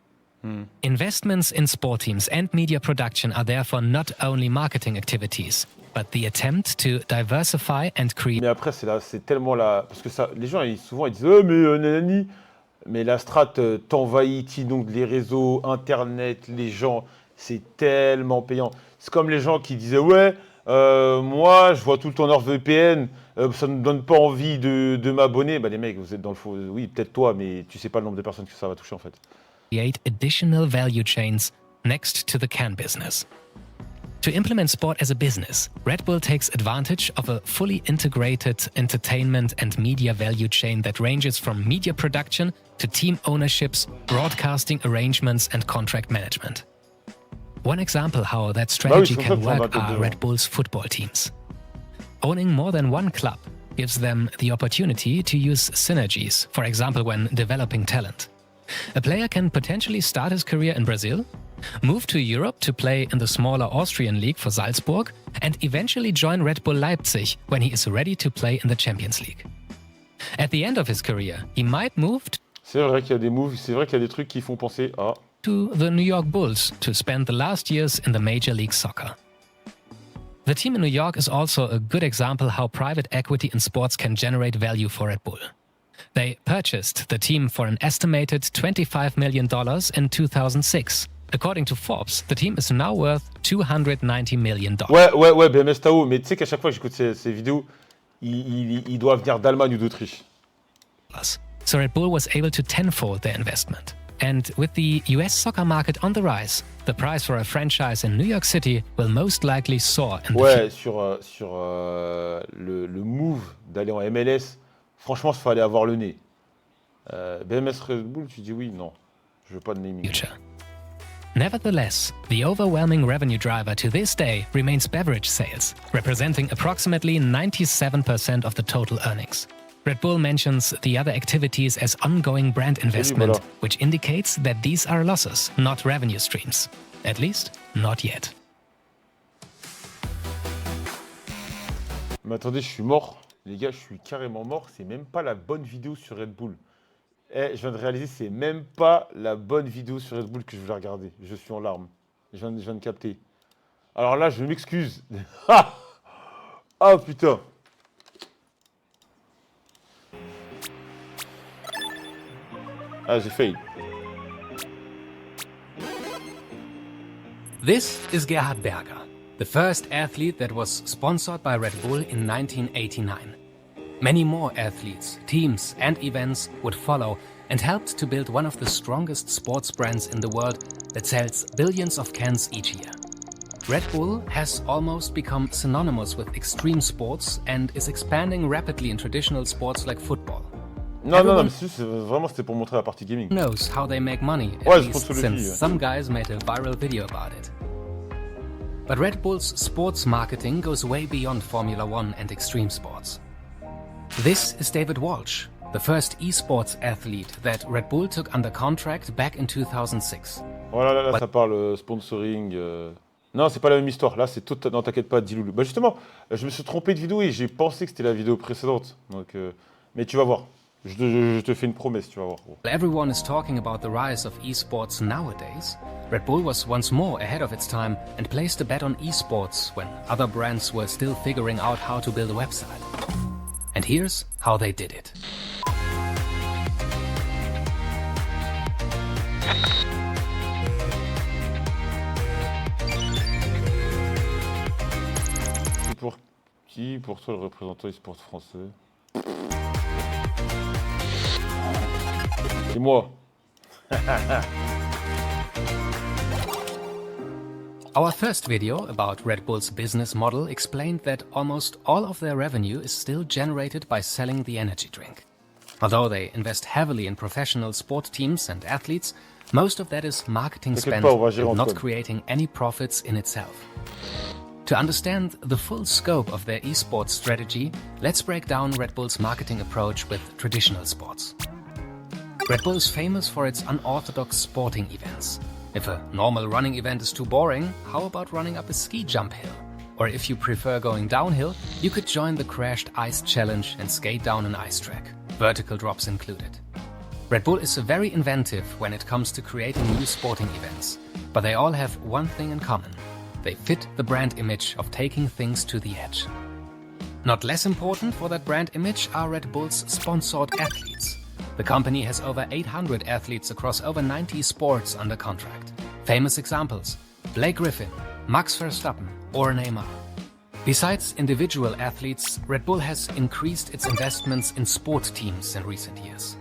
Investments in sport teams and media production are therefore not only marketing activities, but the attempt to diversify and create. Mais après, c'est tellement la... Parce que ça, les gens, souvent, ils disent « Oh, mais nanani !» Mais la strat t'envahit, donc les réseaux, Internet, les gens, c'est tellement payant. C'est comme les gens qui disaient « Ouais, moi, je vois tout le temps NordVPN, ça ne me donne pas envie de m'abonner. » Bah les mecs, vous êtes dans le faux. Oui, peut-être toi, mais tu sais pas le nombre de personnes que ça va toucher, en fait. Create additional value chains next to the can business. To implement sport as a business, Red Bull takes advantage of a fully integrated entertainment and media value chain that ranges from media production to team ownerships, broadcasting arrangements, and contract management. One example how that strategy can work are Red Bull's football teams. Owning more than one club gives them the opportunity to use synergies, for example when developing talent. A player can potentially start his career in Brazil, move to Europe to play in the smaller Austrian league for Salzburg, and eventually join Red Bull Leipzig when he is ready to play in the Champions League. At the end of his career, he might move C'est vrai qu'il y a des moves, c'est vrai qu'il y a des trucs qui font penser à... to the New York Bulls to spend the last years in the Major League Soccer. The team in New York is also a good example how private equity in sports can generate value for Red Bull. They purchased the team for an estimated $25 million in 2006. According to Forbes, the team is now worth $290 million. Ouais, BMS Tao, mais tu sais qu'à chaque fois que j'écoute ces vidéos, il doit venir d'Allemagne ou d'Autriche. So Red Bull was able to tenfold their investment. And with the US soccer market on the rise, the price for a franchise in New York City will most likely soar in the future. Sur le move d'aller en MLS, franchement, il fallait avoir le nez. BMS Red Bull, tu dis oui, non. Je veux pas de naming. Nevertheless, the overwhelming revenue driver to this day remains beverage sales, representing approximately 97% of the total earnings. Red Bull mentions the other activities as ongoing brand investment, which indicates that these are losses, not revenue streams. At least, not yet. Mais attendez, je suis mort. Les gars, je suis carrément mort. C'est même pas la bonne vidéo sur Red Bull. Eh, je viens de réaliser, c'est même pas la bonne vidéo sur Red Bull que je voulais regarder. Je suis en larmes. Je viens de capter. Alors là, je m'excuse. Ah oh, putain. Ah, j'ai failli. This is Gerhard Berger, the first athlete that was sponsored by Red Bull in 1989. Many more athletes, teams, and events would follow and helped to build one of the strongest sports brands in the world that sells billions of cans each year. Red Bull has almost become synonymous with extreme sports and is expanding rapidly in traditional sports like football. Non, non, mais vraiment c'était pour montrer la partie gaming. Knows how they make money, Ouais, at least since some guys made a viral video about it. But Red Bull's sports marketing goes way beyond Formula One and extreme sports. This is David Walsh, the first esports athlete that Red Bull took under contract back in 2006. Voilà, là, ça parle sponsoring. Non, c'est pas la même histoire. Là, c'est tout. Non, t'inquiète pas, Diloulou. Bah justement, je me suis trompé de vidéo et j'ai pensé que c'était la vidéo précédente. Donc, mais tu vas voir. Je te fais une promesse, tu vas voir. Everyone is talking about the rise of esports nowadays. Red Bull was once more ahead of its time and placed a bet on esports when other brands were still figuring out how to build a website. And here's how they did it. C'est pour qui, pour toi, le représentant e-sport français? C'est moi. Our first video about Red Bull's business model explained that almost all of their revenue is still generated by selling the energy drink. Although they invest heavily in professional sport teams and athletes, most of that is marketing spend and not creating any profits in itself. To understand the full scope of their esports strategy, let's break down Red Bull's marketing approach with traditional sports. Red Bull is famous for its unorthodox sporting events. If a normal running event is too boring, how about running up a ski jump hill? Or if you prefer going downhill, you could join the Crashed Ice Challenge and skate down an ice track, vertical drops included. Red Bull is very inventive when it comes to creating new sporting events, but they all have one thing in common. They fit the brand image of taking things to the edge. Not less important for that brand image are Red Bull's sponsored athletes. The company has over 800 athletes across over 90 sports under contract. Famous examples: Blake Griffin, Max Verstappen, or Neymar. Besides individual athletes, Red Bull has increased its investments in sport teams in recent years.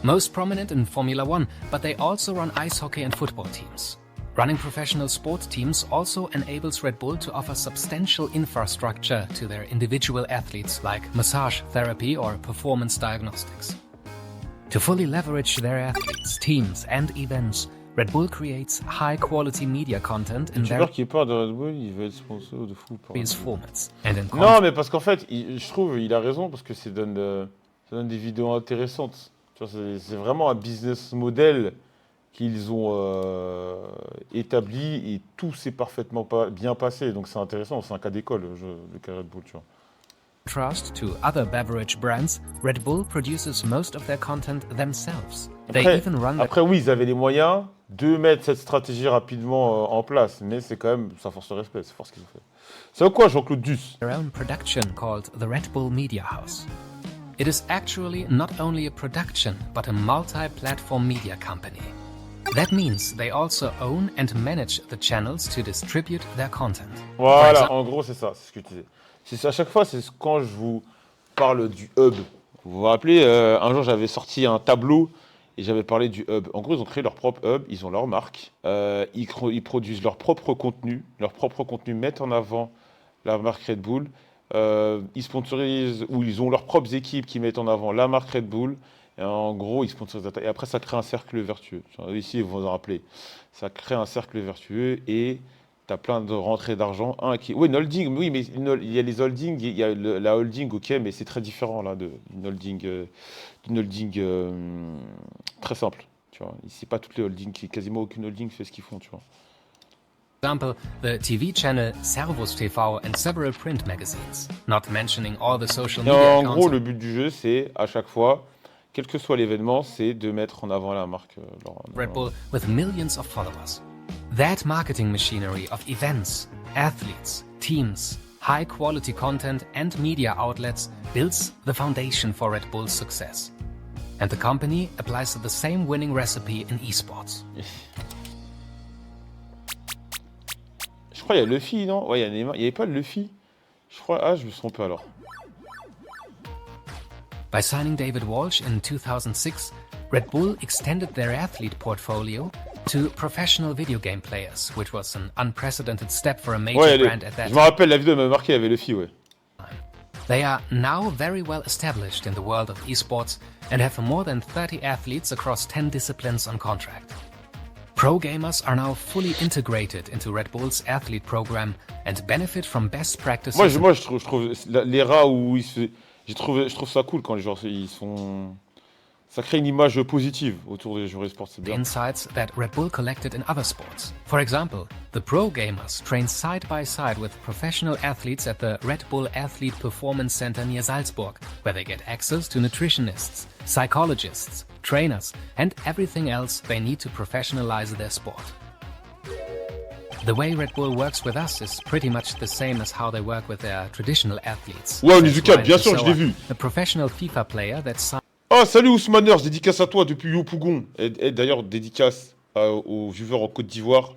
Most prominent in Formula One, but they also run ice hockey and football teams. Running professional sport teams also enables Red Bull to offer substantial infrastructure to their individual athletes, like massage therapy or performance diagnostics. To fully leverage their athletes, teams, and events, Red Bull creates high-quality media content in various formats. And in non, mais parce qu'en fait, je trouve il a raison parce que ça donne des vidéos intéressantes. C'est vraiment un business model qu'ils ont établi et tout s'est parfaitement bien passé. Donc c'est intéressant, c'est un cas d'école, le cas Red Bull, tu vois. Contrast to other beverage brands, Red Bull produces most of their content themselves. They even run après oui, ils avaient les moyens de mettre cette stratégie rapidement en place, mais c'est quand même, ça force le respect, c'est fort ce qu'ils ont fait. C'est quoi Jean-Claude Duss? Their own production called the Red Bull Media House. It is actually not only a production, but a multi-platform media company. That means they also own and manage the channels to distribute their content. Voilà, en gros c'est ça, c'est ce que tu disais. C'est à chaque fois, c'est quand je vous parle du hub. Vous vous rappelez, un jour j'avais sorti un tableau et j'avais parlé du hub. En gros, ils ont créé leur propre hub, ils ont leur marque, ils produisent leur propre contenu mettent en avant la marque Red Bull, ils sponsorisent ou ils ont leurs propres équipes qui mettent en avant la marque Red Bull Et en gros, ils sponsorisent et après, ça crée un cercle vertueux. Ici, ils vont vous en rappeler. Ça crée un cercle vertueux et tu as plein de rentrées d'argent. Oui, une holding, oui, mais il y a les holdings, il y a la holding, ok, mais c'est très différent là d'une holding très simple. Tu vois, ici, pas toutes les holdings, quasiment aucune holding fait ce qu'ils font, tu vois. Example, the TV channel Servus TV and several print magazines, not mentioning all the social media en accounts. gros, le but du jeu, c'est à chaque fois, quel que soit l'événement, c'est de mettre en avant la marque. Red Bull with millions of followers. That marketing machinery of events, athletes, teams, high quality content and media outlets builds the foundation for Red Bull's success. And the company applies the same winning recipe in esports. Je crois qu'il y a Luffy, non? Ouais, il n'y avait pas Luffy. Je crois... Ah, je me suis trompé alors. By signing David Walsh in 2006, Red Bull extended their athlete portfolio to professional video game players, which was an unprecedented step for a major brand at that time. Je me rappelle, la vidéo m'a marqué, il y avait Luffy, ouais. They are now very well established in the world of esports and have more than 30 athletes across 10 disciplines on contract. Pro gamers are now fully integrated into Red Bull's athlete program and benefit from best practices. Moi, je trouve les rats où ils se... je trouve ça cool quand les joueurs ils sont... Ça crée une image positive autour des joueurs e-sports, c'est bien. Insights that Red Bull collected in other sports. For example, the pro gamers train side by side with professional athletes at the Red Bull Athlete Performance Center near Salzburg, where they get access to nutritionists, psychologists, trainers, and everything else they need to professionalize their sport. The way Red Bull works with us is pretty much the same as how they work with their traditional athletes. Ouais, Nizuka, bien sûr, je l'ai vu. A professional FIFA player that Oh, salut Ousmaners, dédicace à toi depuis Yopougon. Et d'ailleurs, dédicace aux viewers en Côte d'Ivoire.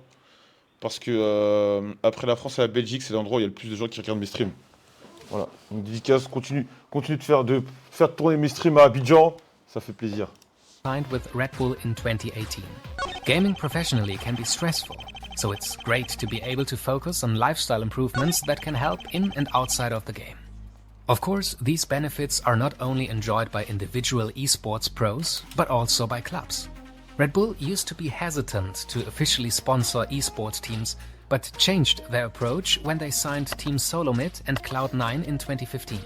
Parce que après la France et la Belgique, c'est l'endroit où il y a le plus de gens qui regardent mes streams. Voilà. Donc dédicace, continue de faire tourner mes streams à Abidjan. Ça fait plaisir. Signed with Red Bull in 2018. Gaming professionally can be stressful, so it's great to be able to focus on lifestyle improvements that can help in and outside of the game. Of course, these benefits are not only enjoyed by individual esports pros, but also by clubs. Red Bull used to be hesitant to officially sponsor esports teams, but changed their approach when they signed Team Solomid and Cloud9 in 2015.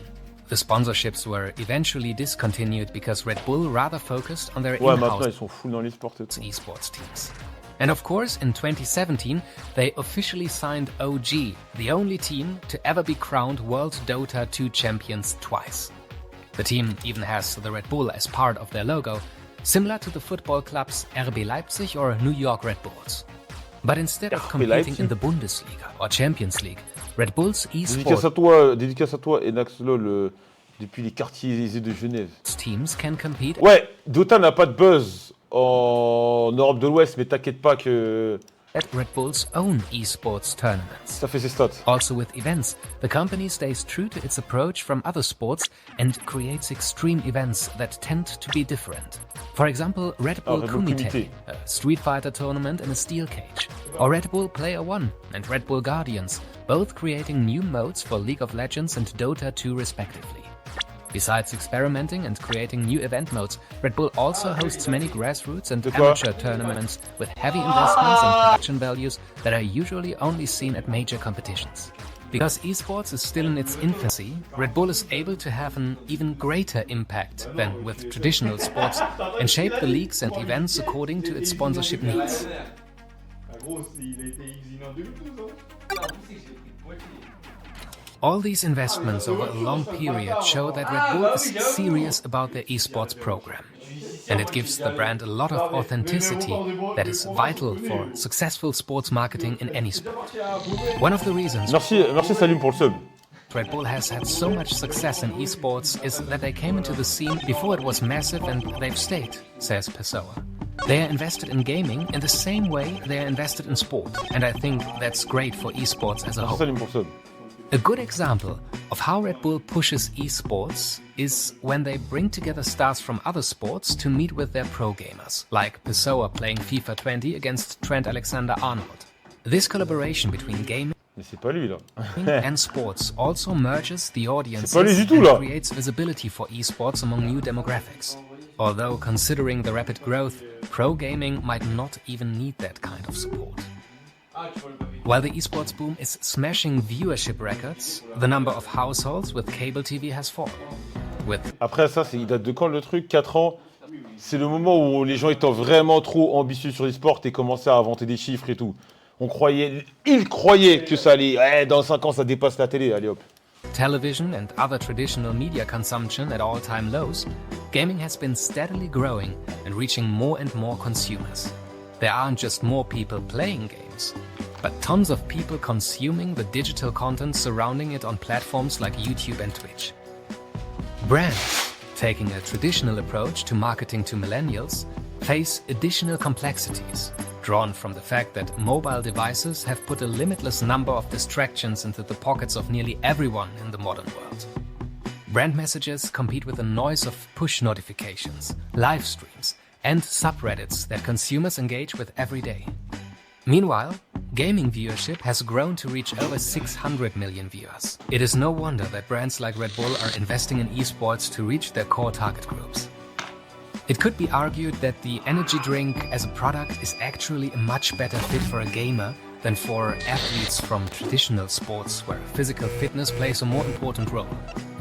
The sponsorships were eventually discontinued because Red Bull rather focused on their in-house esports teams. And of course, in 2017, they officially signed OG, the only team to ever be crowned World Dota 2 champions twice. The team even has the Red Bull as part of their logo, similar to the football clubs RB Leipzig or New York Red Bulls. But instead of competing in the Bundesliga or Champions League, Red Bull's esports Dédicace à toi, Enaxlol, depuis les quartiers de Genève. Teams can compete. Ouais, Dota n'a pas de buzz en Europe de l'Ouest, mais t'inquiète pas que... At Red Bull's own esports tournaments. Ça fait ses stats. Also with events, the company stays true to its approach from other sports and creates extreme events that tend to be different. For example, Red Bull Kumite, a Street Fighter tournament in a steel cage. Or Red Bull Player One and Red Bull Guardians, both creating new modes for League of Legends and Dota 2 respectively. Besides experimenting and creating new event modes, Red Bull also hosts many grassroots and amateur tournaments with heavy investments and production values that are usually only seen at major competitions. Because esports is still in its infancy, Red Bull is able to have an even greater impact than with traditional sports and shape the leagues and events according to its sponsorship needs. All these investments over a long period show that Red Bull is serious about their esports program. And it gives the brand a lot of authenticity that is vital for successful sports marketing in any sport. One of the reasons Merci Salim pour le sub. Red Bull has had so much success in esports is that they came into the scene before it was massive and they've stayed, says Pessoa. They are invested in gaming in the same way they are invested in sport, and I think that's great for esports as a whole. Salim pour le sub. A good example of how Red Bull pushes esports is when they bring together stars from other sports to meet with their pro gamers, like Pessoa playing FIFA 20 against Trent Alexander-Arnold. This collaboration between gaming and sports also merges the audiences and creates visibility for esports among new demographics. Although, considering the rapid growth, pro gaming might not even need that kind of support. While the esports boom is smashing viewership records, the number of households with cable TV has fallen. Après ça, il date de quand le truc? 4 ans. C'est le moment où les gens étant vraiment trop ambitieux sur l'e-sport et commençaient à inventer des chiffres et tout. Ils croyaient que ça allait, dans 5 ans ça dépasse la télé, allez hop. Television and other traditional media consumption at all-time lows, gaming has been steadily growing and reaching more and more consumers. There aren't just more people playing games, but tons of people consuming the digital content surrounding it on platforms like YouTube and Twitch. Brands, taking a traditional approach to marketing to millennials, face additional complexities, drawn from the fact that mobile devices have put a limitless number of distractions into the pockets of nearly everyone in the modern world. Brand messages compete with the noise of push notifications, live streams, and subreddits that consumers engage with every day. Meanwhile, gaming viewership has grown to reach over 600 million viewers. It is no wonder that brands like Red Bull are investing in esports to reach their core target groups. It could be argued that the energy drink as a product is actually a much better fit for a gamer than for athletes from traditional sports where physical fitness plays a more important role.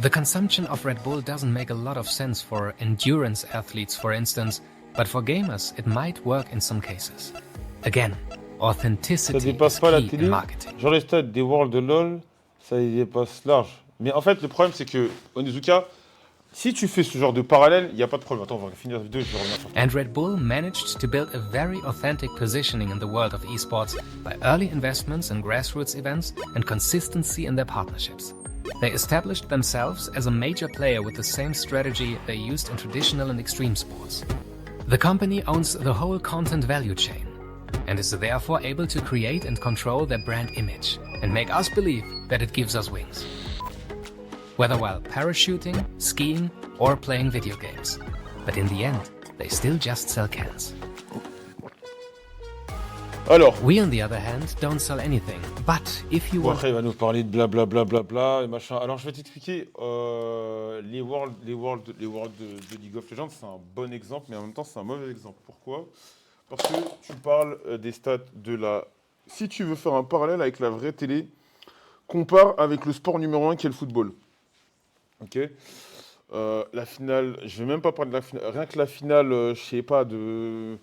The consumption of Red Bull doesn't make a lot of sense for endurance athletes, for instance, but for gamers it might work in some cases. Again, authenticity is key in marketing. Genre les stats des Worlds de LoL, ça y dépasse large. Mais en fait, le problème c'est que, Onizuka, si tu fais ce genre de parallèle, il n'y a pas de problème. Attends, on va finir la vidéo et je vais revenir sur ça. And Red Bull managed to build a very authentic positioning in the world of esports by early investments in grassroots events and consistency in their partnerships. They established themselves as a major player with the same strategy they used in traditional and extreme sports. The company owns the whole content value chain and is therefore able to create and control their brand image and make us believe that it gives us wings. Whether while parachuting, skiing, or playing video games. But in the end, they still just sell cans. Alors, we on the other hand don't sell anything. But if you want... Après, il va nous parler de blablabla et machin. Alors, je vais t'expliquer. Les Worlds de League of Legends, c'est un bon exemple, mais en même temps, c'est un mauvais exemple. Pourquoi? Parce que tu parles des stats de la... Si tu veux faire un parallèle avec la vraie télé, compare avec le sport numéro 1 qui est le football. Ok, la finale, je vais même pas parler de la finale, rien que la finale, je sais pas, de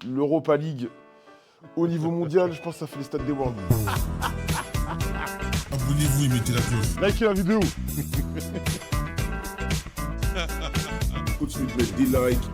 l'Europa League au niveau mondial, je pense que ça fait les stats des Worlds. Abonnez-vous et mettez la cloche. Likez la vidéo. Continuez de mettre des likes,